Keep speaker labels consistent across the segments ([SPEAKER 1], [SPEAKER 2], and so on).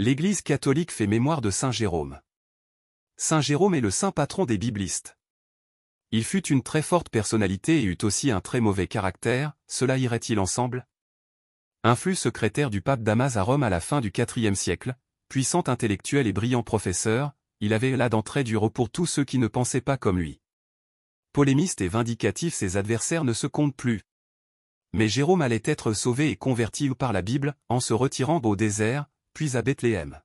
[SPEAKER 1] L'Église catholique fait mémoire de Saint Jérôme. Saint Jérôme est le saint patron des biblistes. Il fut une très forte personnalité et eut aussi un très mauvais caractère, cela irait-il ensemble? Influx secrétaire du pape Damas à Rome à la fin du IVe siècle, puissant intellectuel et brillant professeur, il avait là d'entrée du repos pour tous ceux qui ne pensaient pas comme lui. Polémiste et vindicatif, ses adversaires ne se comptent plus. Mais Jérôme allait être sauvé et converti par la Bible, en se retirant au désert, puis à Bethléem.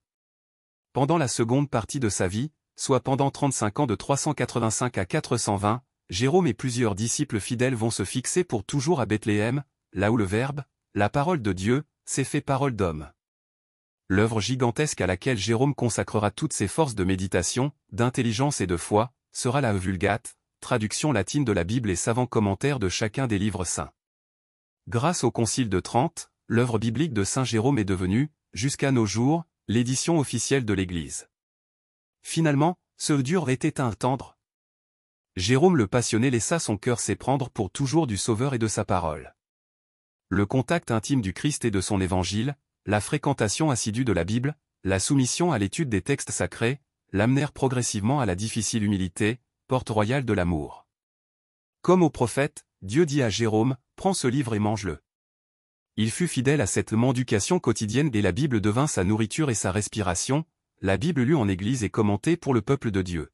[SPEAKER 1] Pendant la seconde partie de sa vie, soit pendant 35 ans de 385 à 420, Jérôme et plusieurs disciples fidèles vont se fixer pour toujours à Bethléem, là où le Verbe, la parole de Dieu, s'est fait parole d'homme. L'œuvre gigantesque à laquelle Jérôme consacrera toutes ses forces de méditation, d'intelligence et de foi, sera la Vulgate, traduction latine de la Bible et savant commentaire de chacun des livres saints. Grâce au Concile de Trente, l'œuvre biblique de Saint Jérôme est devenue, jusqu'à nos jours, l'édition officielle de l'Église. Finalement, ce dur était un tendre. Jérôme le passionné laissa son cœur s'éprendre pour toujours du Sauveur et de sa parole. Le contact intime du Christ et de son Évangile, la fréquentation assidue de la Bible, la soumission à l'étude des textes sacrés, l'amenèrent progressivement à la difficile humilité, porte royale de l'amour. Comme au prophète, Dieu dit à Jérôme, « Prends ce livre et mange-le ». Il fut fidèle à cette mendication quotidienne et la Bible devint sa nourriture et sa respiration, la Bible lue en Église et commentée pour le peuple de Dieu.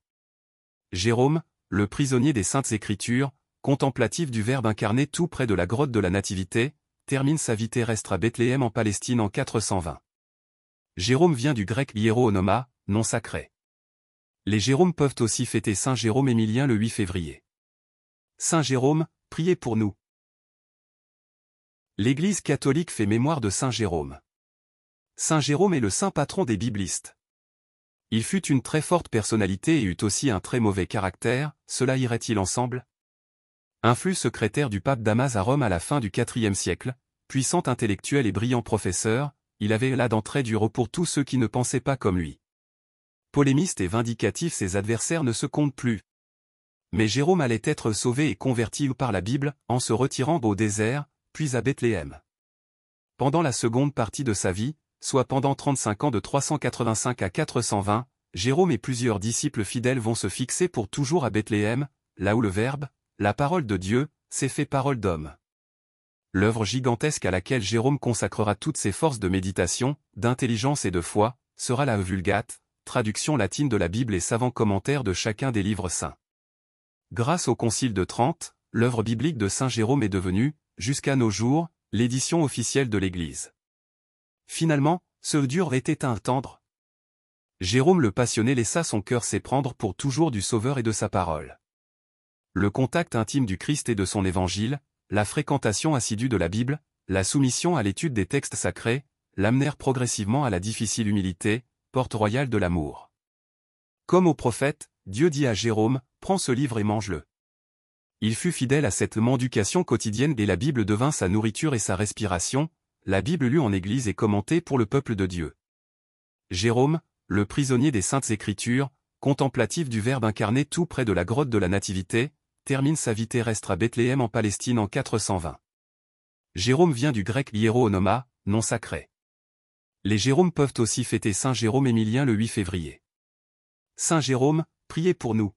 [SPEAKER 1] Jérôme, le prisonnier des Saintes Écritures, contemplatif du Verbe incarné tout près de la grotte de la Nativité, termine sa vie terrestre à Bethléem en Palestine en 420. Jérôme vient du grec hieronoma, nom sacré. Les Jérômes peuvent aussi fêter Saint Jérôme Émilien le 8 février. Saint Jérôme, priez pour nous. L'Église catholique fait mémoire de Saint Jérôme. Saint Jérôme est le saint patron des biblistes. Il fut une très forte personnalité et eut aussi un très mauvais caractère, cela irait-il ensemble? Influx secrétaire du pape Damas à Rome à la fin du IVe siècle, puissant intellectuel et brillant professeur, il avait là d'entrée du repos pour tous ceux qui ne pensaient pas comme lui. Polémiste et vindicatif, ses adversaires ne se comptent plus. Mais Jérôme allait être sauvé et converti par la Bible, en se retirant au désert, puis à Bethléem. Pendant la seconde partie de sa vie, soit pendant 35 ans de 385 à 420, Jérôme et plusieurs disciples fidèles vont se fixer pour toujours à Bethléem, là où le Verbe, la parole de Dieu, s'est fait parole d'homme. L'œuvre gigantesque à laquelle Jérôme consacrera toutes ses forces de méditation, d'intelligence et de foi, sera la Vulgate, traduction latine de la Bible et savant commentaire de chacun des livres saints. Grâce au Concile de Trente, l'œuvre biblique de Saint Jérôme est devenue, jusqu'à nos jours, l'édition officielle de l'Église. Finalement, ce dur était un tendre. Jérôme le passionné laissa son cœur s'éprendre pour toujours du Sauveur et de sa parole. Le contact intime du Christ et de son Évangile, la fréquentation assidue de la Bible, la soumission à l'étude des textes sacrés, l'amenèrent progressivement à la difficile humilité, porte royale de l'amour. Comme au prophète, Dieu dit à Jérôme, « Prends ce livre et mange-le ». Il fut fidèle à cette mendication quotidienne et la Bible devint sa nourriture et sa respiration, la Bible lue en Église et commentée pour le peuple de Dieu. Jérôme, le prisonnier des Saintes Écritures, contemplatif du Verbe incarné tout près de la grotte de la Nativité, termine sa vie terrestre à Bethléem en Palestine en 420. Jérôme vient du grec hieronoma, nom sacré. Les Jérômes peuvent aussi fêter Saint Jérôme Émilien le 8 février. Saint Jérôme, priez pour nous.